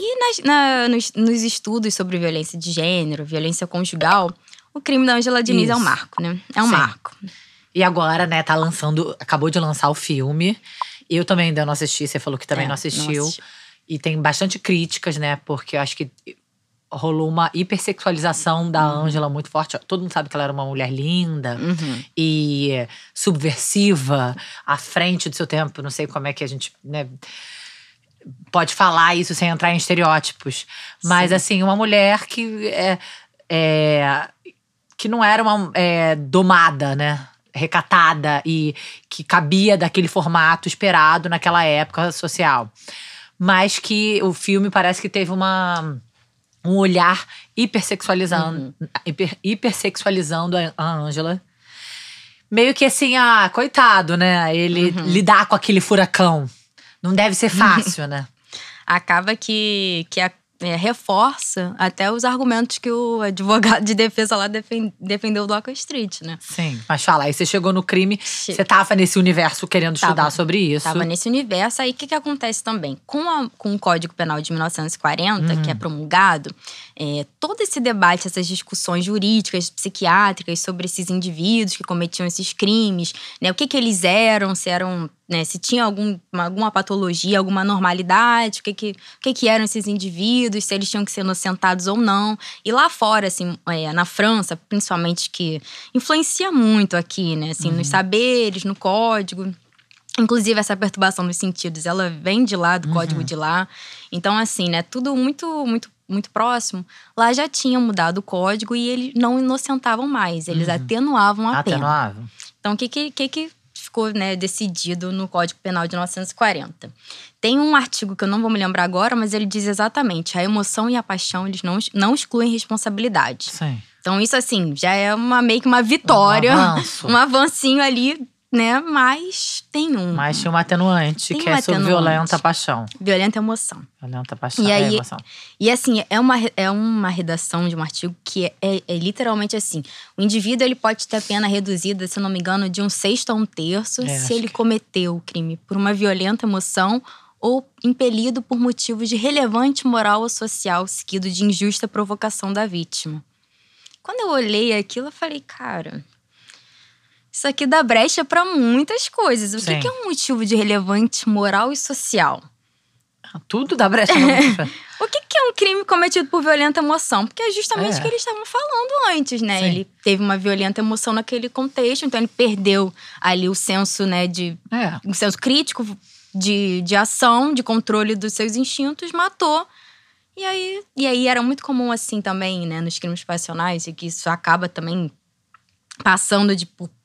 E nos estudos sobre violência de gênero, violência conjugal, o crime da Ângela Diniz é um marco, né? É um marco. E agora, né, acabou de lançar o filme. Eu também ainda não assisti, você falou que também não assistiu. E tem bastante críticas, né, porque eu acho que rolou uma hipersexualização da Ângela muito forte. Todo mundo sabe que ela era uma mulher linda e subversiva, à frente do seu tempo. Não sei como é que a gente, né, pode falar isso sem entrar em estereótipos. Mas, assim, uma mulher que que não era uma domada, né? Recatada e que cabia daquele formato esperado naquela época social. Mas que o filme parece que teve um olhar hipersexualizando a Ângela. Meio que assim, coitado, né? Ele lidar com aquele furacão. Não deve ser fácil, né? Acaba que reforça até os argumentos que o advogado de defesa lá defendeu do Wall Street, né? Sim, mas fala, aí você chegou no crime, você tava nesse universo querendo estudar sobre isso. Tava nesse universo, aí o que acontece também? Com o Código Penal de 1940, que é promulgado, todo esse debate, essas discussões jurídicas, psiquiátricas sobre esses indivíduos que cometiam esses crimes, né? O que eles eram, se eram… Né, se tinha alguma patologia, alguma normalidade, o que eram esses indivíduos, se eles tinham que ser inocentados ou não. E lá fora, assim, na França, principalmente, que influencia muito aqui, né, assim, nos saberes, no código. Inclusive, essa perturbação dos sentidos, ela vem de lá, do código de lá. Então, assim, né, tudo muito, muito, muito próximo. Lá já tinham mudado o código e eles não inocentavam mais, eles atenuavam a pena. Então, o que ficou, né, decidido no Código Penal de 1940. Tem um artigo que eu não vou me lembrar agora, mas ele diz exatamente: a emoção e a paixão, eles não excluem responsabilidade. Sim. Então isso, assim, já é meio que uma vitória, um avancinho ali, né, mas tem Mas tinha uma atenuante, que é sobre violenta paixão. Violenta emoção. Violenta paixão, emoção. E assim, é uma redação de um artigo que é literalmente assim: o indivíduo, ele pode ter a pena reduzida, se eu não me engano, de 1/6 a 1/3 se ele cometeu o crime por uma violenta emoção ou impelido por motivos de relevante moral ou social, seguido de injusta provocação da vítima. Quando eu olhei aquilo, eu falei, cara… Isso aqui dá brecha para muitas coisas. O que é um motivo de relevante moral e social? Tudo dá brecha pra muitas coisas. O que é um crime cometido por violenta emoção? Porque é justamente o que eles estavam falando antes, né? Sim. Ele teve uma violenta emoção naquele contexto, então ele perdeu ali o senso, né, um senso crítico de ação, de controle dos seus instintos, matou. E aí era muito comum assim também, né, nos crimes passionais, e que isso acaba também passando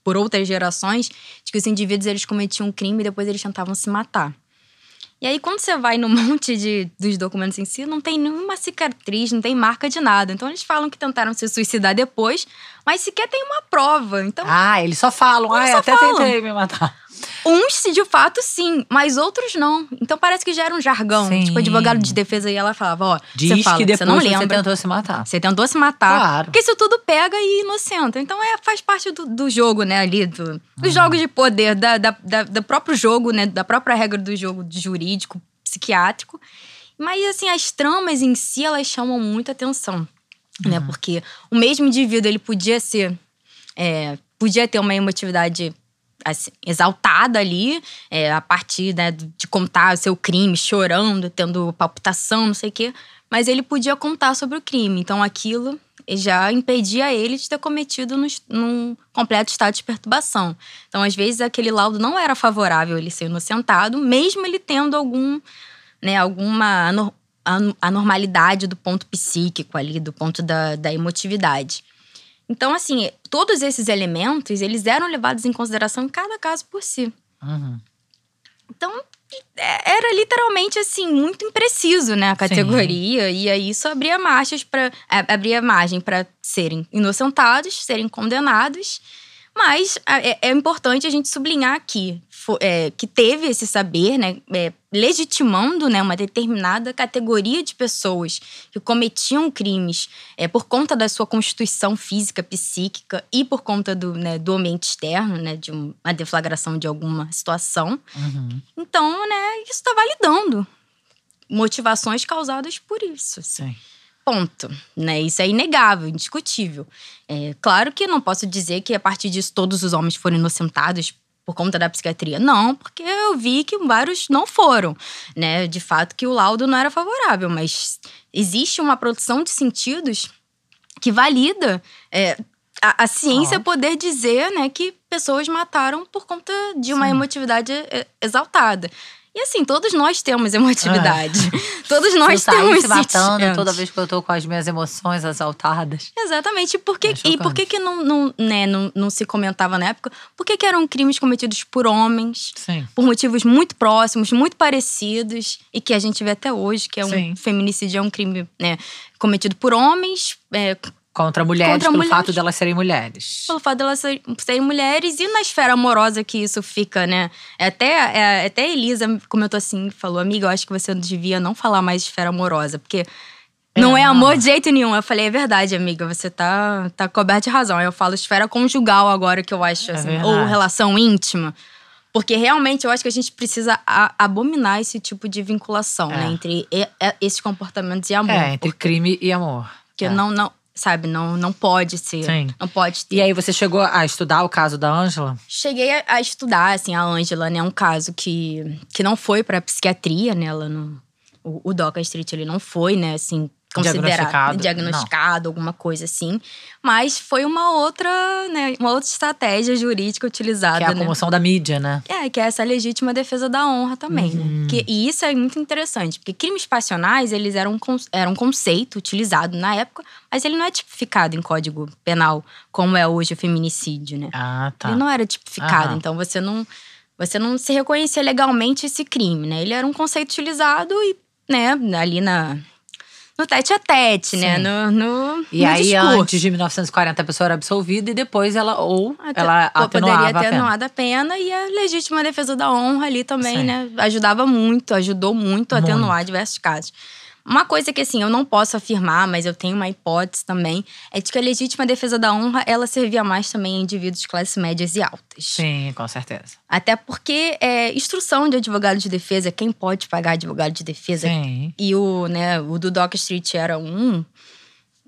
por outras gerações, de que os indivíduos, eles cometiam um crime e depois eles tentavam se matar. E aí, quando você vai no monte dos documentos em si, não tem nenhuma cicatriz, não tem marca de nada. Então, eles falam que tentaram se suicidar depois, mas sequer tem uma prova. Então, eles só falam. Tentei me matar. Uns, de fato, sim, mas outros não. Então, parece que já era um jargão. Sim. Tipo, o advogado de defesa aí, ela falava, diz você fala, que depois você não lembra. Você tentou se matar. Você tentou se matar. Claro. Porque isso tudo pega e inocenta. Então, faz parte do jogo, né, ali, dos jogos de poder, do próprio jogo, né, da própria regra do jogo jurídico, psiquiátrico. Mas, assim, as tramas em si, elas chamam muita atenção, né? Porque o mesmo indivíduo, ele podia ter uma emotividade assim, exaltada ali, a partir, né, de contar o seu crime, chorando, tendo palpitação, não sei o quê. Mas ele podia contar sobre o crime. Então, aquilo já impedia ele de ter cometido num completo estado de perturbação. Então, às vezes, aquele laudo não era favorável ele ser inocentado, mesmo ele tendo alguma anormalidade do ponto psíquico ali, do ponto da emotividade. Então, assim, todos esses elementos, eles eram levados em consideração em cada caso por si. Então, era literalmente, assim, muito impreciso, né, a categoria. Sim. E aí isso abria margem para serem inocentados, serem condenados. Mas é importante a gente sublinhar aqui que teve esse saber, né, legitimando, né, uma determinada categoria de pessoas que cometiam crimes por conta da sua constituição física, psíquica e por conta do ambiente externo, né, de uma deflagração de alguma situação. Então, né, isso está validando. motivações causadas por isso. Sim. Ponto, né? Isso é inegável, indiscutível. Claro que não posso dizer que a partir disso todos os homens foram inocentados por conta da psiquiatria. Não, porque eu vi que vários não foram, né? De fato que o laudo não era favorável, mas existe uma produção de sentidos que valida a ciência poder dizer, né, que pessoas mataram por conta de uma emotividade exaltada. E assim, todos nós temos emotividade. Todos nós temos se matando toda vez que eu tô com as minhas emoções exaltadas. Exatamente. Por que não se comentava na época? Por que eram crimes cometidos por homens? Sim. Por motivos muito próximos, muito parecidos. E que a gente vê até hoje, que um feminicídio é um crime, né, cometido por homens… Contra mulheres, pelo fato de elas serem mulheres. Pelo fato de elas serem mulheres. E na esfera amorosa que isso fica, né? Até a Elisa comentou assim, falou: amiga, eu acho que você devia não falar mais esfera amorosa. Porque não é amor de jeito nenhum. Eu falei, é verdade, amiga, você tá coberta de razão. Eu falo esfera conjugal agora, que eu acho, assim. Ou relação íntima. Porque realmente eu acho que a gente precisa abominar esse tipo de vinculação, né? Entre esses comportamentos e amor. Entre crime e amor. Porque sabe, não pode ser. Sim. Não pode ter. E aí você chegou a estudar o caso da Ângela? Cheguei a estudar, assim, a Ângela, né? É um caso que não foi pra psiquiatria, né? O Doca Street, ele não foi, né, assim, considerado diagnosticado, alguma coisa assim. Mas foi uma outra estratégia jurídica utilizada, que é a comoção da mídia, né? Que é essa legítima defesa da honra também, né? E isso é muito interessante, porque crimes passionais, eles eram um conceito utilizado na época, mas ele não é tipificado em Código Penal, como é hoje o feminicídio, né? Tá. Ele não era tipificado, então você não se reconhecia legalmente esse crime, né? Ele era um conceito utilizado e, né, ali no tete-a-tete, né? No aí, discurso. Antes de 1940, a pessoa era absolvida e depois ela atenuava poderia ter atenuado a pena. E a legítima defesa da honra ali também, né? Ajudou muito a atenuar diversos casos. Uma coisa que, assim, eu não posso afirmar, mas eu tenho uma hipótese também, é de que a legítima defesa da honra, ela servia mais também a indivíduos de classes médias e altas. Sim, com certeza. Até porque instrução de advogado de defesa, quem pode pagar advogado de defesa? Sim. E o do Doca Street era um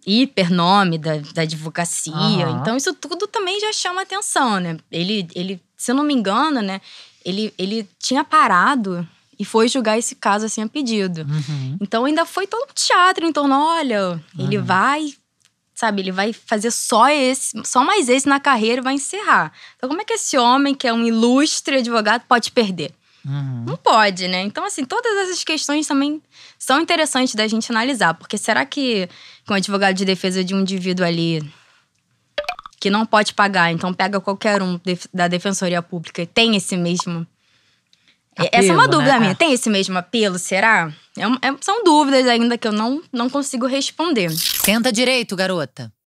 hipernome da advocacia. Então, isso tudo também já chama atenção, né? Ele, se eu não me engano, né? Ele tinha parado e foi julgar esse caso assim a pedido. Então ainda foi todo um teatro em torno, olha, ele vai, sabe, ele vai fazer só mais esse na carreira e vai encerrar. Então como é que esse homem, que é um ilustre advogado, pode perder? Não pode, né? Então, assim, todas essas questões também são interessantes da gente analisar. Porque será que um advogado de defesa de um indivíduo ali que não pode pagar, então pega qualquer um da Defensoria Pública e tem esse mesmo… Essa é uma dúvida minha. Tem esse mesmo apelo, será? São dúvidas ainda que eu não consigo responder. Senta direito, garota.